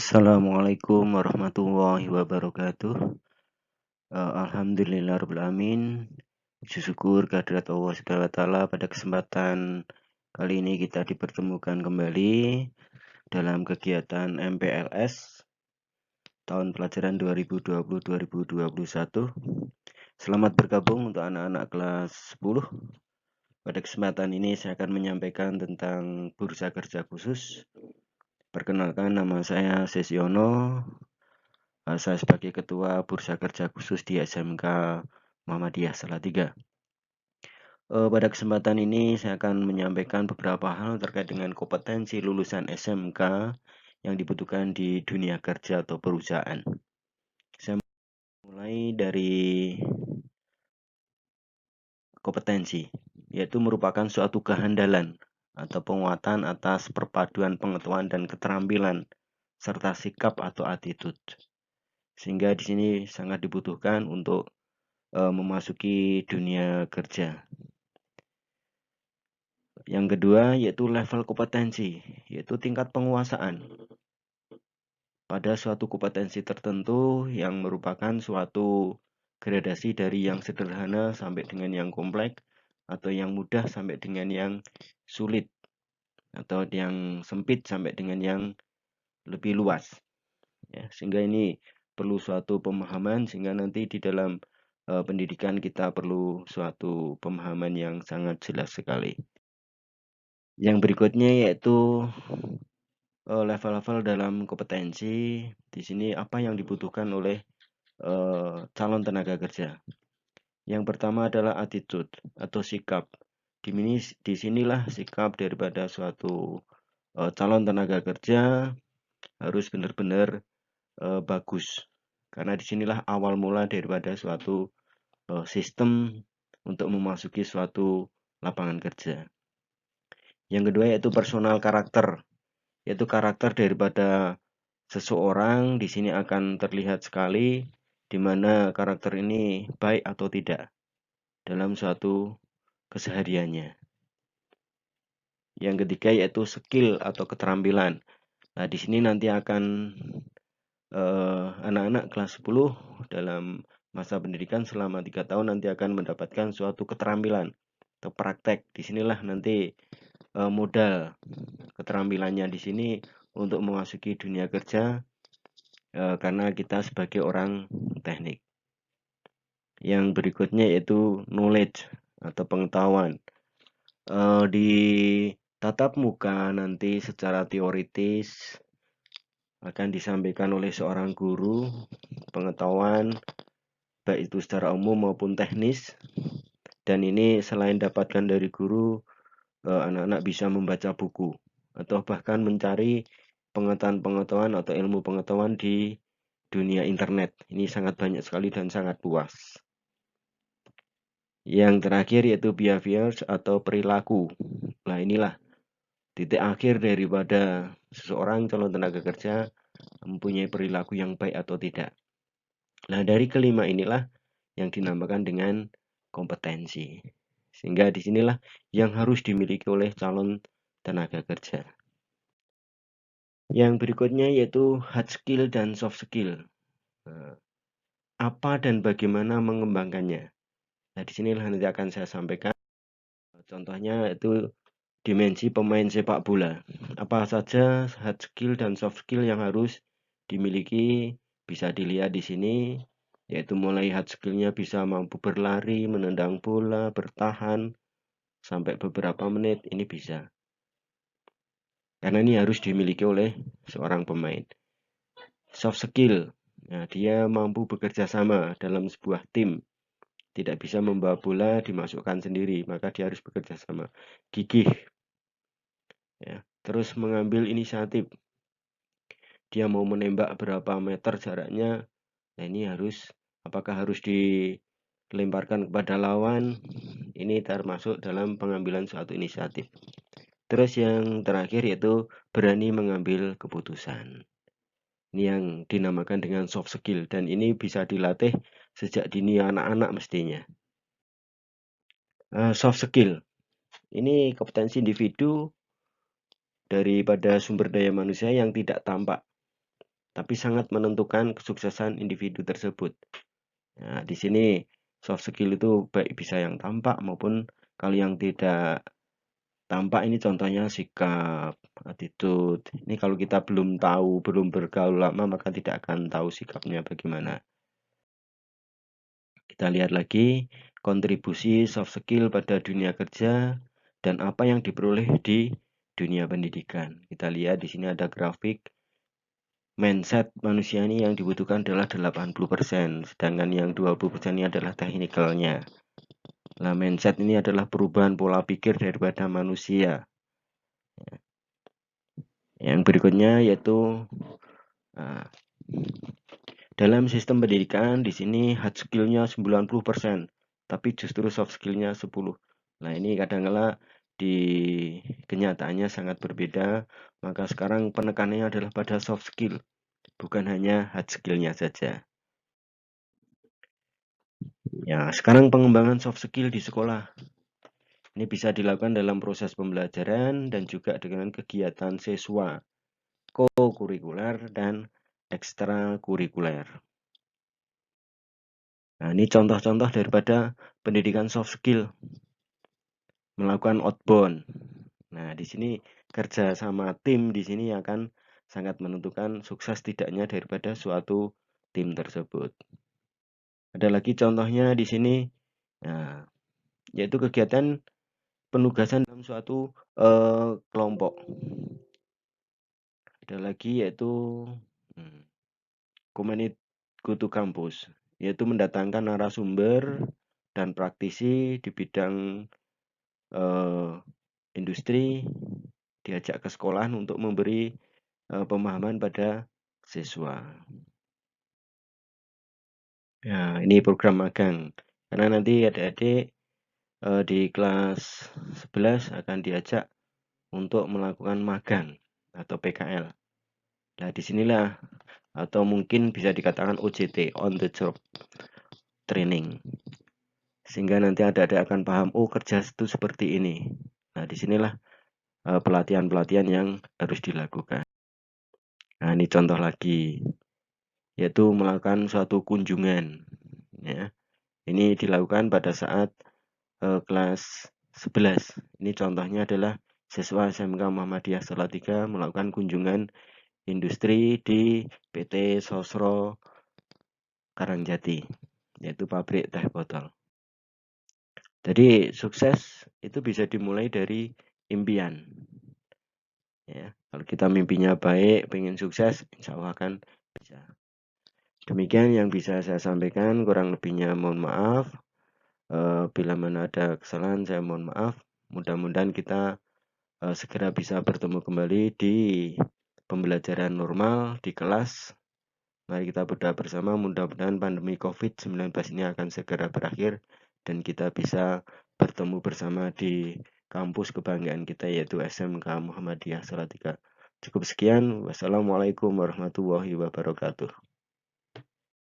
Assalamualaikum warahmatullahi wabarakatuh. Alhamdulillahirabbil alamin. Puji syukur kehadirat Allah Subhanahu wa taala, pada kesempatan kali ini kita dipertemukan kembali dalam kegiatan MPLS tahun pelajaran 2020-2021. Selamat bergabung untuk anak-anak kelas 10. Pada kesempatan ini saya akan menyampaikan tentang bursa kerja khusus. Perkenalkan, nama saya Sesiono. Saya sebagai Ketua Bursa Kerja Khusus di SMK Muhammadiyah Salatiga. Pada kesempatan ini saya akan menyampaikan beberapa hal terkait dengan kompetensi lulusan SMK yang dibutuhkan di dunia kerja atau perusahaan. Saya mulai dari kompetensi, yaitu merupakan suatu kehandalan atau penguatan atas perpaduan pengetahuan dan keterampilan serta sikap atau attitude. Sehingga di sini sangat dibutuhkan untuk memasuki dunia kerja. Yang kedua yaitu level kompetensi, yaitu tingkat penguasaan pada suatu kompetensi tertentu yang merupakan suatu gradasi dari yang sederhana sampai dengan yang kompleks, atau yang mudah sampai dengan yang sulit, atau yang sempit sampai dengan yang lebih luas. Ya, sehingga ini perlu suatu pemahaman, sehingga nanti di dalam pendidikan kita perlu suatu pemahaman yang sangat jelas sekali. Yang berikutnya yaitu level-level dalam kompetensi. Di sini apa yang dibutuhkan oleh calon tenaga kerja. Yang pertama adalah attitude atau sikap. Di sinilah sikap daripada suatu calon tenaga kerja harus benar-benar bagus. Karena disinilah awal mula daripada suatu sistem untuk memasuki suatu lapangan kerja. Yang kedua yaitu personal karakter, yaitu karakter daripada seseorang di sini akan terlihat sekali di mana karakter ini baik atau tidak dalam suatu kesehariannya. Yang ketiga yaitu skill atau keterampilan. Nah, di sini nanti akan anak-anak kelas 10 dalam masa pendidikan selama 3 tahun nanti akan mendapatkan suatu keterampilan atau praktek. Disinilah nanti modal keterampilannya di sini untuk memasuki dunia kerja, karena kita sebagai orang teknik. Yang berikutnya yaitu knowledge atau pengetahuan. Di tatap muka nanti secara teoritis akan disampaikan oleh seorang guru pengetahuan baik itu secara umum maupun teknis, dan ini selain dapatkan dari guru, anak-anak bisa membaca buku atau bahkan mencari pengetahuan atau ilmu pengetahuan di dunia internet. Ini sangat banyak sekali dan sangat luas. Yang terakhir yaitu behaviors atau perilaku. Nah, inilah titik akhir daripada seseorang calon tenaga kerja mempunyai perilaku yang baik atau tidak. Nah, dari kelima inilah yang dinamakan dengan kompetensi. Sehingga disinilah yang harus dimiliki oleh calon tenaga kerja. Yang berikutnya yaitu hard skill dan soft skill. Apa dan bagaimana mengembangkannya? Nah, disinilah nanti akan saya sampaikan. Contohnya itu dimensi pemain sepak bola. Apa saja hard skill dan soft skill yang harus dimiliki bisa dilihat di sini, yaitu mulai hard skillnya bisa mampu berlari, menendang bola, bertahan sampai beberapa menit, ini bisa. Karena ini harus dimiliki oleh seorang pemain. Soft skill, nah, dia mampu bekerja sama dalam sebuah tim. Tidak bisa membawa bola dimasukkan sendiri, maka dia harus bekerja sama. Gigih, ya. Terus mengambil inisiatif. Dia mau menembak berapa meter jaraknya, nah ini apakah harus dilemparkan kepada lawan, ini termasuk dalam pengambilan suatu inisiatif. Terus yang terakhir yaitu berani mengambil keputusan. Ini yang dinamakan dengan soft skill, dan ini bisa dilatih sejak dini anak-anak mestinya. Soft skill, ini kompetensi individu daripada sumber daya manusia yang tidak tampak. tapi sangat menentukan kesuksesan individu tersebut. Nah, di sini soft skill itu baik bisa yang tampak maupun kalau yang tidak tampak ini contohnya sikap, attitude. Ini kalau kita belum tahu, belum bergaul lama maka tidak akan tahu sikapnya bagaimana. Kita lihat lagi kontribusi soft skill pada dunia kerja dan apa yang diperoleh di dunia pendidikan. Kita lihat di sini ada grafik mindset manusia ini yang dibutuhkan adalah 80%, sedangkan yang 20% ini adalah teknikalnya. Nah, mindset ini adalah perubahan pola pikir daripada manusia. Yang berikutnya yaitu dalam sistem pendidikan di sini hard skill-nya 90%, tapi justru soft skill-nya 10%. Nah, ini kadang-kala di kenyataannya sangat berbeda, maka sekarang penekanannya adalah pada soft skill, bukan hanya hard skill-nya saja. Ya, sekarang pengembangan soft skill di sekolah. Ini bisa dilakukan dalam proses pembelajaran dan juga dengan kegiatan siswa, co-kurikuler dan ekstrakurikuler. Nah, ini contoh-contoh daripada pendidikan soft skill. Melakukan outbound. Nah, di sini kerja sama tim di sini akan sangat menentukan sukses tidaknya daripada suatu tim tersebut. Ada lagi contohnya di sini, nah, yaitu kegiatan penugasan dalam suatu kelompok. Ada lagi yaitu Community Go to Campus, yaitu mendatangkan narasumber dan praktisi di bidang industri, diajak ke sekolah untuk memberi pemahaman pada siswa. Ya, ini program magang. Karena nanti adik-adik di kelas 11 akan diajak untuk melakukan magang atau PKL. Nah, disinilah atau mungkin bisa dikatakan OJT, on the job training. Sehingga nanti adik-adik akan paham, oh kerja itu seperti ini. Nah, disinilah pelatihan-pelatihan yang harus dilakukan. Nah, ini contoh lagi, yaitu melakukan suatu kunjungan. Ya. Ini dilakukan pada saat kelas 11. Ini contohnya adalah siswa SMK Muhammadiyah Salatiga melakukan kunjungan industri di PT Sosro Karangjati, yaitu pabrik teh botol. Jadi sukses itu bisa dimulai dari impian. Ya, kalau kita mimpinya baik, pengen sukses, insya Allah akan bisa. Demikian yang bisa saya sampaikan, kurang lebihnya mohon maaf. Bila mana ada kesalahan saya mohon maaf. Mudah-mudahan kita segera bisa bertemu kembali di pembelajaran normal di kelas. Mari kita berdoa bersama, mudah-mudahan pandemi COVID-19 ini akan segera berakhir dan kita bisa bertemu bersama di kampus kebanggaan kita yaitu SMK Muhammadiyah Salatiga. Cukup sekian. Wassalamualaikum warahmatullahi wabarakatuh.